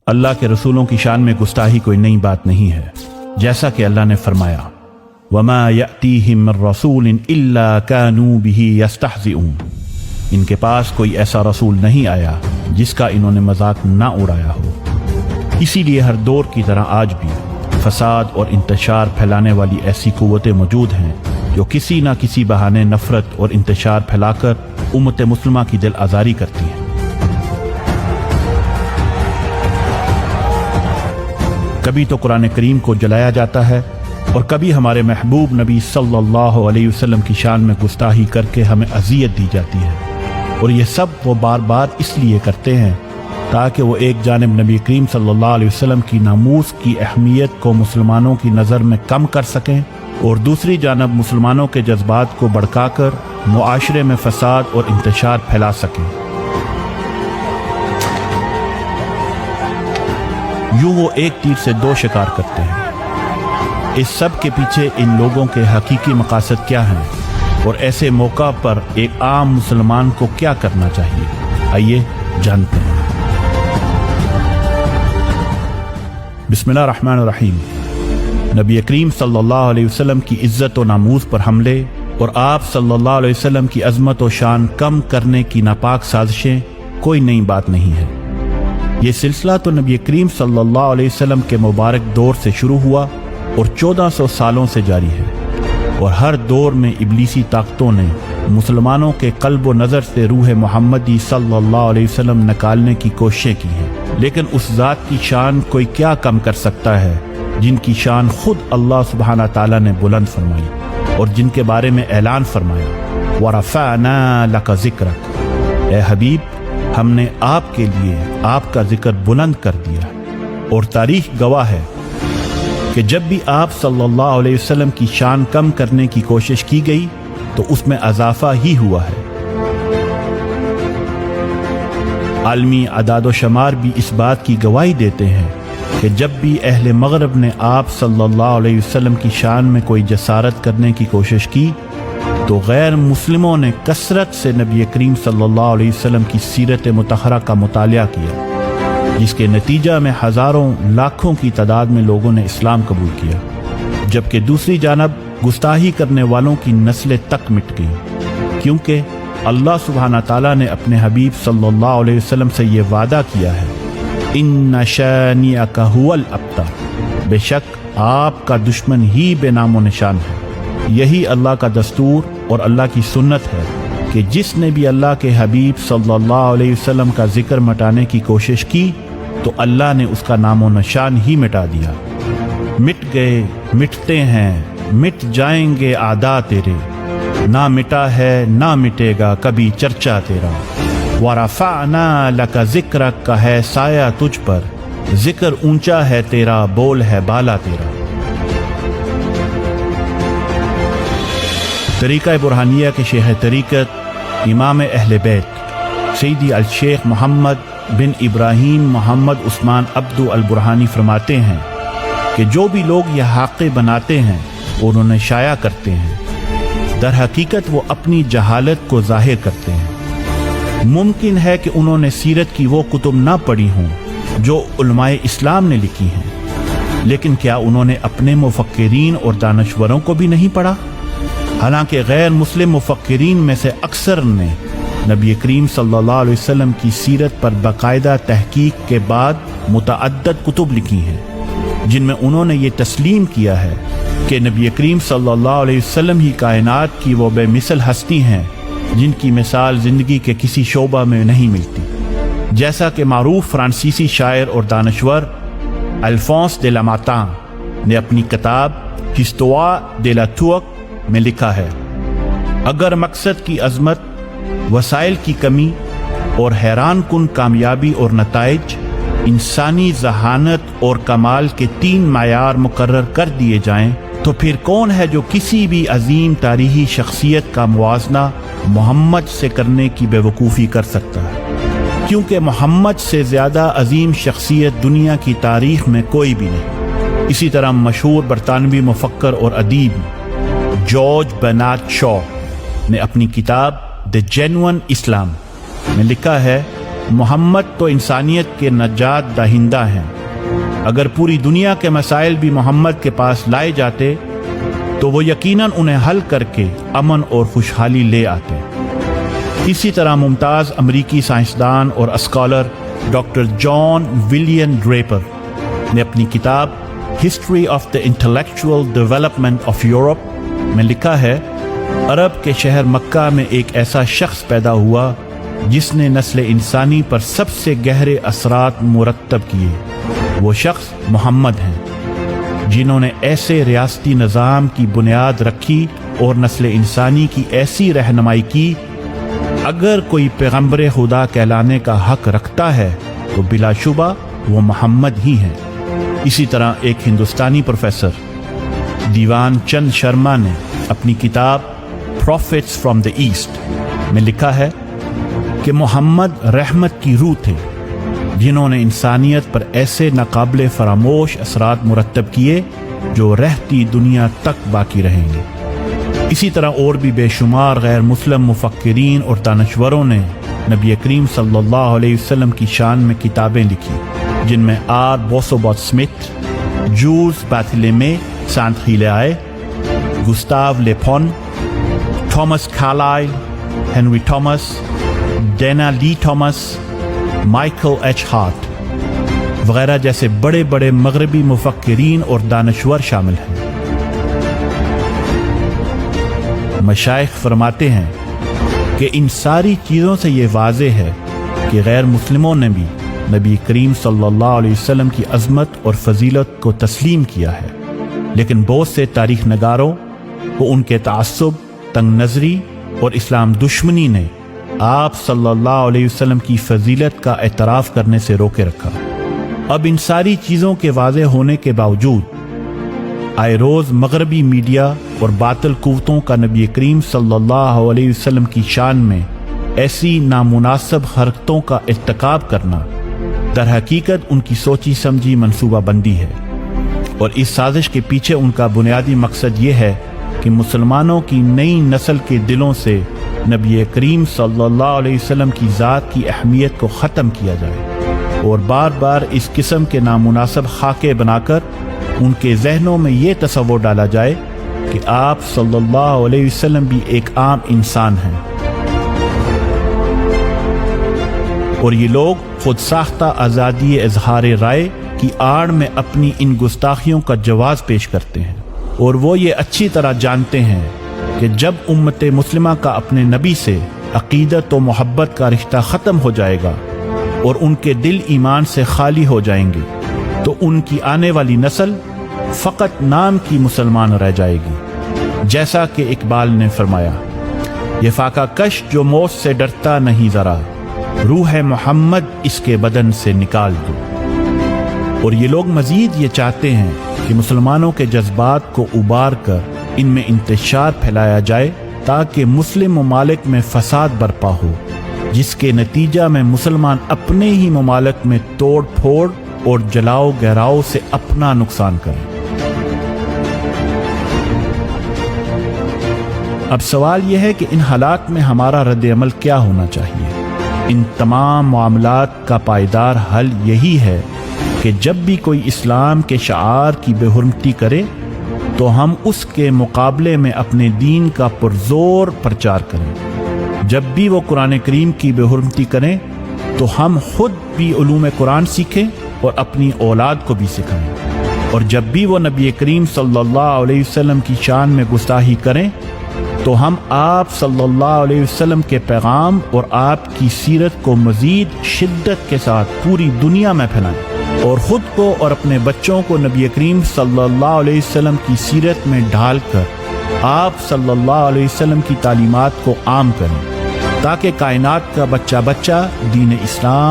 اللہ کے رسولوں کی شان میں گستاخی کوئی نئی بات نہیں ہے، جیسا کہ اللہ نے فرمایا وَمَا يَأْتِيهِم مِّن رَّسُولٍ إِلَّا كَانُوا بِهِ يَسْتَهْزِئُونَ، ان کے پاس کوئی ایسا رسول نہیں آیا جس کا انہوں نے مذاق نہ اڑایا ہو۔ اسی لیے ہر دور کی طرح آج بھی فساد اور انتشار پھیلانے والی ایسی قوتیں موجود ہیں جو کسی نہ کسی بہانے نفرت اور انتشار پھیلا کر امت مسلمہ کی دل آزاری کرتی ہیں۔ کبھی تو قرآن کریم کو جلایا جاتا ہے اور کبھی ہمارے محبوب نبی صلی اللہ علیہ وسلم کی شان میں گستاخی کر کے ہمیں اذیت دی جاتی ہے، اور یہ سب وہ بار بار اس لیے کرتے ہیں تاکہ وہ ایک جانب نبی کریم صلی اللہ علیہ وسلم کی ناموس کی اہمیت کو مسلمانوں کی نظر میں کم کر سکیں، اور دوسری جانب مسلمانوں کے جذبات کو بھڑکا کر معاشرے میں فساد اور انتشار پھیلا سکیں۔ یوں وہ ایک تیر سے دو شکار کرتے ہیں۔ اس سب کے پیچھے ان لوگوں کے حقیقی مقاصد کیا ہیں، اور ایسے موقع پر ایک عام مسلمان کو کیا کرنا چاہیے، آئیے جانتے ہیں۔ بسم اللہ الرحمن الرحیم۔ نبی کریم صلی اللہ علیہ وسلم کی عزت و ناموس پر حملے اور آپ صلی اللہ علیہ وسلم کی عظمت و شان کم کرنے کی ناپاک سازشیں کوئی نئی بات نہیں ہے۔ یہ سلسلہ تو نبی کریم صلی اللہ علیہ وسلم کے مبارک دور سے شروع ہوا اور 1400 سالوں سے جاری ہے، اور ہر دور میں ابلیسی طاقتوں نے مسلمانوں کے قلب و نظر سے روح محمدی صلی اللہ علیہ وسلم نکالنے کی کوششیں کی ہیں، لیکن اس ذات کی شان کوئی کیا کم کر سکتا ہے جن کی شان خود اللہ سبحانہ تعالیٰ نے بلند فرمائی اور جن کے بارے میں اعلان فرمایا وَرَفَعْنَا لَكَ ذِكْرَكَ، اے حبیب ہم نے آپ کے لیے آپ کا ذکر بلند کر دیا۔ اور تاریخ گواہ ہے کہ جب بھی آپ صلی اللہ علیہ وسلم کی شان کم کرنے کی کوشش کی گئی تو اس میں اضافہ ہی ہوا ہے۔ عالمی اعداد و شمار بھی اس بات کی گواہی دیتے ہیں کہ جب بھی اہل مغرب نے آپ صلی اللہ علیہ وسلم کی شان میں کوئی جسارت کرنے کی کوشش کی تو غیر مسلموں نے کثرت سے نبی کریم صلی اللہ علیہ وسلم کی سیرت مطہرہ کا مطالعہ کیا، جس کے نتیجہ میں ہزاروں لاکھوں کی تعداد میں لوگوں نے اسلام قبول کیا، جبکہ دوسری جانب گستاخی کرنے والوں کی نسلیں تک مٹ گئیں، کیونکہ اللہ سبحانہ تعالیٰ نے اپنے حبیب صلی اللہ علیہ وسلم سے یہ وعدہ کیا ہے اِنَّ شَانِئَكَ هُوَ الْأَبْتَرُ، بے شک آپ کا دشمن ہی بے نام و نشان ہے۔ یہی اللہ کا دستور اور اللہ کی سنت ہے کہ جس نے بھی اللہ کے حبیب صلی اللہ علیہ وسلم کا ذکر مٹانے کی کوشش کی تو اللہ نے اس کا نام و نشان ہی مٹا دیا۔ مٹ گئے، مٹتے ہیں، مٹ جائیں گے اعداء تیرے، نہ مٹا ہے نہ مٹے گا کبھی چرچا تیرا۔ وَرَفَعْنَا لَكَ ذِكْرَكَ کا ہے سایہ تجھ پر، ذکر اونچا ہے تیرا، بول ہے بالا تیرا۔ طریقہ برہانیہ کے شیخ طریقت امام اہل بیت سیدی الشیخ محمد بن ابراہیم محمد عثمان عبدو البرہانی فرماتے ہیں کہ جو بھی لوگ یہ حاقے بناتے ہیں اور انہیں شائع کرتے ہیں، در حقیقت وہ اپنی جہالت کو ظاہر کرتے ہیں۔ ممکن ہے کہ انہوں نے سیرت کی وہ کتب نہ پڑھی ہوں جو علماء اسلام نے لکھی ہیں، لیکن کیا انہوں نے اپنے مفکرین اور دانشوروں کو بھی نہیں پڑھا؟ حالانکہ غیر مسلم مفکرین میں سے اکثر نے نبی کریم صلی اللہ علیہ وسلم کی سیرت پر باقاعدہ تحقیق کے بعد متعدد کتب لکھی ہیں، جن میں انہوں نے یہ تسلیم کیا ہے کہ نبی کریم صلی اللہ علیہ وسلم ہی کائنات کی وہ بے مثل ہستی ہیں جن کی مثال زندگی کے کسی شعبہ میں نہیں ملتی، جیسا کہ معروف فرانسیسی شاعر اور دانشور الفونس دے لاماتان نے اپنی کتاب ہسٹوار دے لا تورک میں لکھا ہے۔ اگر مقصد کی عظمت، وسائل کی کمی اور حیران کن کامیابی اور نتائج انسانی ذہانت اور کمال کے 3 معیار مقرر کر دیے جائیں تو پھر کون ہے جو کسی بھی عظیم تاریخی شخصیت کا موازنہ محمد سے کرنے کی بے وقوفی کر سکتا ہے؟ کیونکہ محمد سے زیادہ عظیم شخصیت دنیا کی تاریخ میں کوئی بھی نہیں۔ اسی طرح مشہور برطانوی مفکر اور ادیب جارج برنارڈ شاء نے اپنی کتاب دی جینوئن اسلام میں لکھا ہے محمد تو انسانیت کے نجات دہندہ ہیں۔ اگر پوری دنیا کے مسائل بھی محمد کے پاس لائے جاتے تو وہ یقیناً انہیں حل کر کے امن اور خوشحالی لے آتے۔ اسی طرح ممتاز امریکی سائنسدان اور scholar doctor John William Draper نے اپنی کتاب history of the intellectual development of Europe میں لکھا ہے، عرب کے شہر مکہ میں ایک ایسا شخص پیدا ہوا جس نے نسل انسانی پر سب سے گہرے اثرات مرتب کیے۔ وہ شخص محمد ہیں، جنہوں نے ایسے ریاستی نظام کی بنیاد رکھی اور نسل انسانی کی ایسی رہنمائی کی، اگر کوئی پیغمبر خدا کہلانے کا حق رکھتا ہے تو بلا شبہ وہ محمد ہی ہیں۔ اسی طرح ایک ہندوستانی پروفیسر دیوان چند شرما نے اپنی کتاب پروفیٹس فرام دا ایسٹ میں لکھا ہے کہ محمد رحمت کی روح تھے، جنہوں نے انسانیت پر ایسے ناقابل فراموش اثرات مرتب کیے جو رہتی دنیا تک باقی رہیں گے۔ اسی طرح اور بھی بے شمار غیر مسلم مفکرین اور دانشوروں نے نبی کریم صلی اللہ علیہ وسلم کی شان میں کتابیں لکھی، جن میں R Bosworth Smith, Jules Barthelemy Saint Hilaire, Gustave Le Bon, Thomas Carlyle, Henry Thomas, Dana Lee Thomas, Michael H Hart وغیرہ جیسے بڑے بڑے مغربی مفکرین اور دانشور شامل ہیں۔ مشائخ فرماتے ہیں کہ ان ساری چیزوں سے یہ واضح ہے کہ غیر مسلموں نے بھی نبی کریم صلی اللہ علیہ وسلم کی عظمت اور فضیلت کو تسلیم کیا ہے، لیکن بہت سے تاریخ نگاروں کو ان کے تعصب، تنگ نظری اور اسلام دشمنی نے آپ صلی اللہ علیہ وسلم کی فضیلت کا اعتراف کرنے سے روکے رکھا۔ اب ان ساری چیزوں کے واضح ہونے کے باوجود آئے روز مغربی میڈیا اور باطل قوتوں کا نبی کریم صلی اللہ علیہ وسلم کی شان میں ایسی نامناسب حرکتوں کا ارتکاب کرنا در حقیقت ان کی سوچی سمجھی منصوبہ بندی ہے، اور اس سازش کے پیچھے ان کا بنیادی مقصد یہ ہے کہ مسلمانوں کی نئی نسل کے دلوں سے نبی کریم صلی اللہ علیہ وسلم کی ذات کی اہمیت کو ختم کیا جائے، اور بار بار اس قسم کے نامناسب خاکے بنا کر ان کے ذہنوں میں یہ تصور ڈالا جائے کہ آپ صلی اللہ علیہ وسلم بھی ایک عام انسان ہیں، اور یہ لوگ خود ساختہ آزادی اظہار رائے کی آڑ میں اپنی ان گستاخیوں کا جواز پیش کرتے ہیں، اور وہ یہ اچھی طرح جانتے ہیں کہ جب امت مسلمہ کا اپنے نبی سے عقیدت و محبت کا رشتہ ختم ہو جائے گا اور ان کے دل ایمان سے خالی ہو جائیں گے تو ان کی آنے والی نسل فقط نام کی مسلمان رہ جائے گی، جیسا کہ اقبال نے فرمایا، یہ فاقہ کش جو موت سے ڈرتا نہیں ذرا، روح محمد اس کے بدن سے نکال دو۔ اور یہ لوگ مزید یہ چاہتے ہیں کہ مسلمانوں کے جذبات کو ابار کر ان میں انتشار پھیلایا جائے تاکہ مسلم ممالک میں فساد برپا ہو، جس کے نتیجہ میں مسلمان اپنے ہی ممالک میں توڑ پھوڑ اور جلاؤ گہراؤ سے اپنا نقصان کریں۔ اب سوال یہ ہے کہ ان حالات میں ہمارا رد عمل کیا ہونا چاہیے؟ ان تمام معاملات کا پائیدار حل یہی ہے کہ جب بھی کوئی اسلام کے شعار کی بے حرمتی کرے تو ہم اس کے مقابلے میں اپنے دین کا پرزور پرچار کریں۔ جب بھی وہ قرآن کریم کی بے حرمتی کریں تو ہم خود بھی علوم قرآن سیکھیں اور اپنی اولاد کو بھی سکھائیں، اور جب بھی وہ نبی کریم صلی اللہ علیہ وسلم کی شان میں گستاخی کریں تو ہم آپ صلی اللہ علیہ وسلم کے پیغام اور آپ کی سیرت کو مزید شدت کے ساتھ پوری دنیا میں پھیلائیں، اور خود کو اور اپنے بچوں کو نبی کریم صلی اللہ علیہ وسلم کی سیرت میں ڈھال کر آپ صلی اللہ علیہ وسلم کی تعلیمات کو عام کریں، تاکہ کائنات کا بچہ بچہ دین اسلام